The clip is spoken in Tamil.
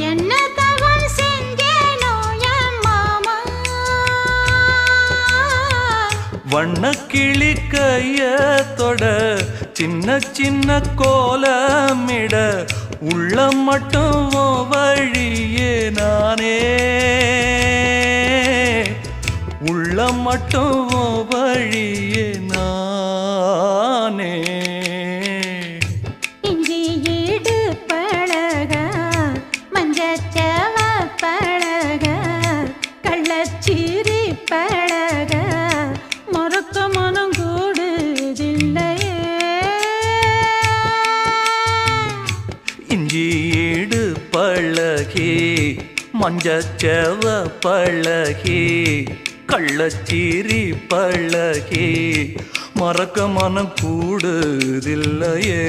என்ன தவம் செஞ்சேனோ என் மாமா வண்ணக்கிளி கைய தொட சின்ன சின்ன கோலமிட உள்ள மட்டும் வழியே நானே உள்ள மட்டும் வழியே நானே இஞ்சி ஈடு பழக மஞ்சச்சவ பழக கள்ளச்சீரி பழக மறக்க மனம் கூடுதில்லையே இஞ்சி ஈடு பழகி மஞ்சச்சவ பழகி கள்ளச்சீரி பழகி மறக்க மனம் கூடுதில்லையே